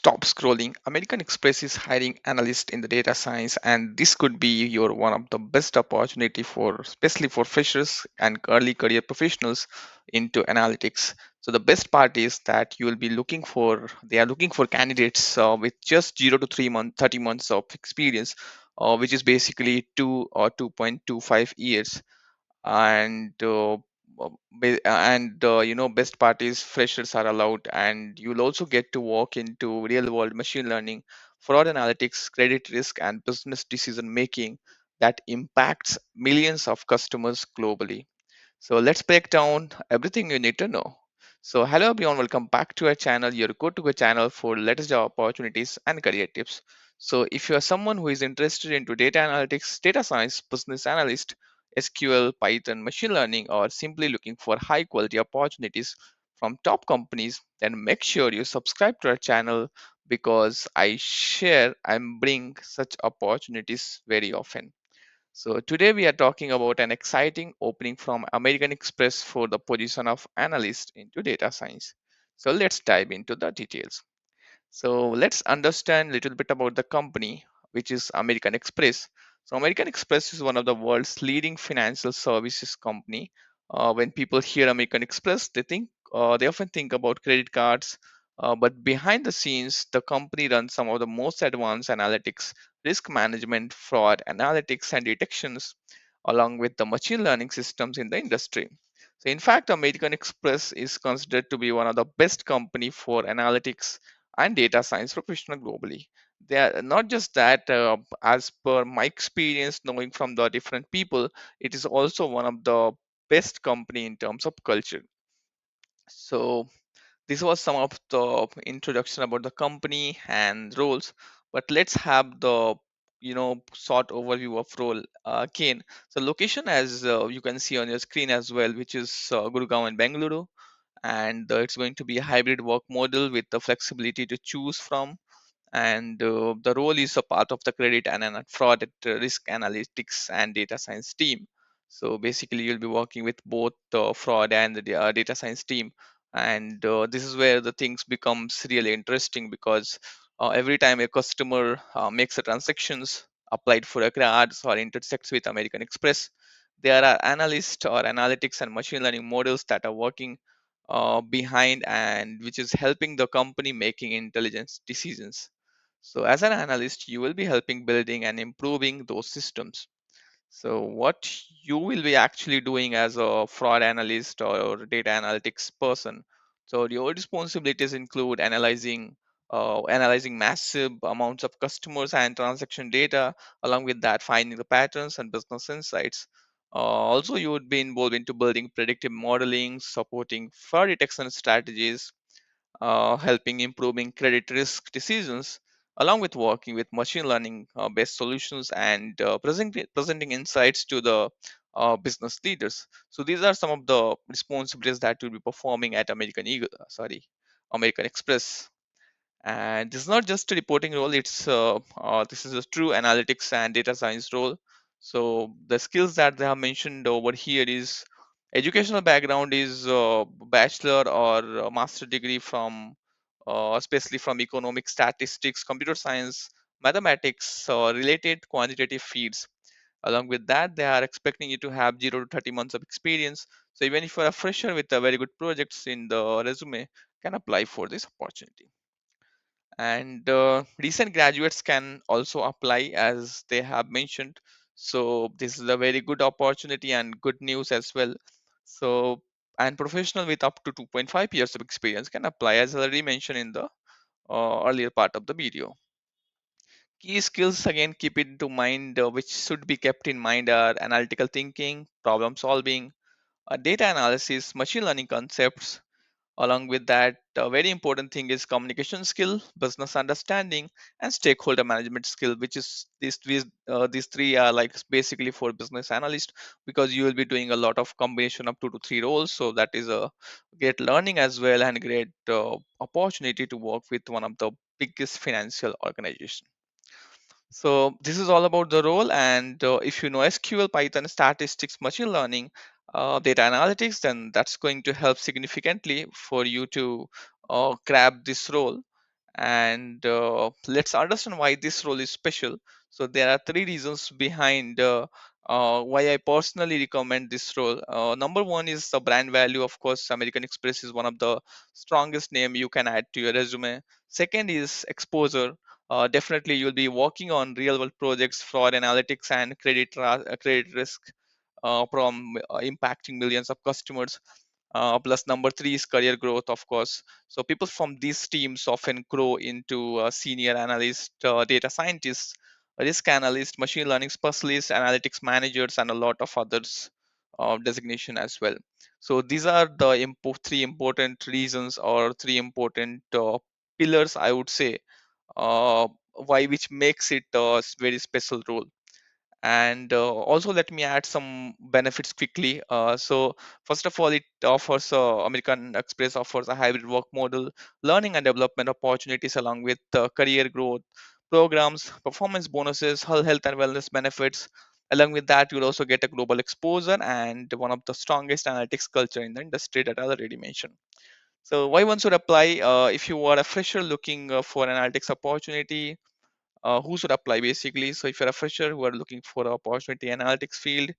Stop scrolling. American Express is hiring analysts in the data science, and this could be your one of the best opportunity for, especially for freshers and early career professionals into analytics. So the best part is that you will be looking for. They are looking for candidates with just 0 to 3 months, 30 months of experience, which is basically 2 or 2.25 years. And best part is freshers are allowed, and you'll also get to walk into real world machine learning, fraud analytics, credit risk, and business decision making that impacts millions of customers globally. So let's break down everything you need to know. So hello everyone, welcome back to our channel, your go-to channel for latest job opportunities and career tips. So if you are someone who is interested into data analytics, data science, business analyst, SQL, Python, machine learning, or simply looking for high quality opportunities from top companies, then make sure you subscribe to our channel because I bring such opportunities very often. So today we are talking about an exciting opening from American Express for the position of analyst into data science. So let's dive into the details. So let's understand a little bit about the company, which is American Express. So American Express is one of the world's leading financial services company. When people hear American Express, they often think about credit cards, but behind the scenes, the company runs some of the most advanced analytics, risk management, fraud analytics, and detections, along with the machine learning systems in the industry. So in fact, American Express is considered to be one of the best company for analytics and data science professional globally. They are not just that, as per my experience knowing from the different people, it is also one of the best company in terms of culture. So this was some of the introduction about the company and roles, but let's have the short overview of role again. So location, as you can see on your screen as well, which is Gurgaon and Bangalore, and it's going to be a hybrid work model with the flexibility to choose from, and the role is a part of the credit and fraud risk analytics and data science team. So basically you'll be working with both the fraud and the data science team, and this is where the things becomes really interesting because every time a customer makes a transactions, applied for a cards or intersects with American Express, there are analysts or analytics and machine learning models that are working behind, and which is helping the company making intelligence decisions. So as an analyst, you will be helping building and improving those systems. So what you will be actually doing as a fraud analyst or data analytics person. So your responsibilities include analyzing massive amounts of customers and transaction data, along with that finding the patterns and business insights. Also, you would be involved into building predictive modeling, supporting fraud detection strategies, helping improving credit risk decisions, along with working with machine learning based solutions and presenting insights to the business leaders. So these are some of the responsibilities that you'll be performing at American Express. And this is not just a reporting role, this is a true analytics and data science role. So the skills that they have mentioned over here is educational background is bachelor or a master degree from especially from economic statistics, computer science, mathematics, or related quantitative fields. Along with that, they are expecting you to have 0 to 30 months of experience. So even if you're a fresher with a very good projects in the resume, can apply for this opportunity. And recent graduates can also apply, as they have mentioned. So this is a very good opportunity and good news as well. So, and professional with up to 2.5 years of experience can apply, as already mentioned in the earlier part of the video. Key skills, again, keep it into mind, which should be kept in mind, are analytical thinking, problem solving, data analysis, machine learning concepts. Along with that, a very important thing is communication skill, business understanding, and stakeholder management skill, which is these three are like basically for business analyst, because you will be doing a lot of combination of 2 to 3 roles. So that is a great learning as well, and great opportunity to work with one of the biggest financial organization. So this is all about the role, and if you know SQL, Python, statistics, machine learning, data analytics, then that's going to help significantly for you to grab this role. And let's understand why this role is special. So there are three reasons behind why I personally recommend this role. Number one is the brand value. Of course, American Express is one of the strongest name you can add to your resume. Second is exposure. Definitely, you'll be working on real world projects, fraud analytics, and credit risk from impacting millions of customers. Plus, number three is career growth, of course. So, people from these teams often grow into senior analyst, data scientists, risk analyst, machine learning specialists, analytics managers, and a lot of others designation as well. So, these are the three important reasons or three important pillars, I would say, why which makes it a very special role. And also let me add some benefits quickly. So first of all, it offers American Express offers a hybrid work model, learning and development opportunities along with career growth programs, performance bonuses, health and wellness benefits. Along with that, you'll also get a global exposure and one of the strongest analytics culture in the industry that I already mentioned. So why one should apply? If you are a fresher looking for an analytics opportunity, who should apply basically. So if you're a fresher who are looking for a opportunity analytics field,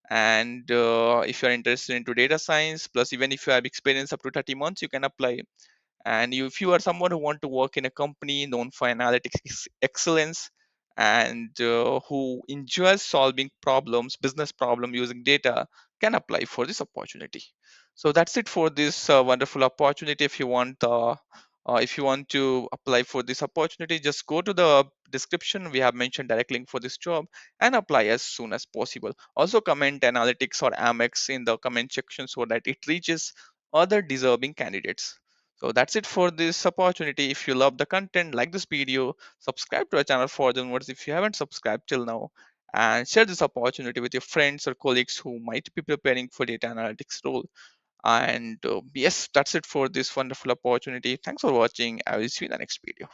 and if you're interested into data science, plus even if you have experience up to 30 months, you can apply. And if you are someone who want to work in a company known for analytics excellence, and who enjoys solving problems, business problem using data, can apply for this opportunity. So that's it for this wonderful opportunity. If you want to apply for this opportunity, just go to the description. We have mentioned direct link for this job and apply as soon as possible. Also comment analytics or Amex in the comment section so that it reaches other deserving candidates. So that's it for this opportunity. If you love the content, like this video, subscribe to our channel for the onwards if you haven't subscribed till now, and share this opportunity with your friends or colleagues who might be preparing for data analytics role. And yes, that's it for this wonderful opportunity. Thanks for watching. I will see you in the next video.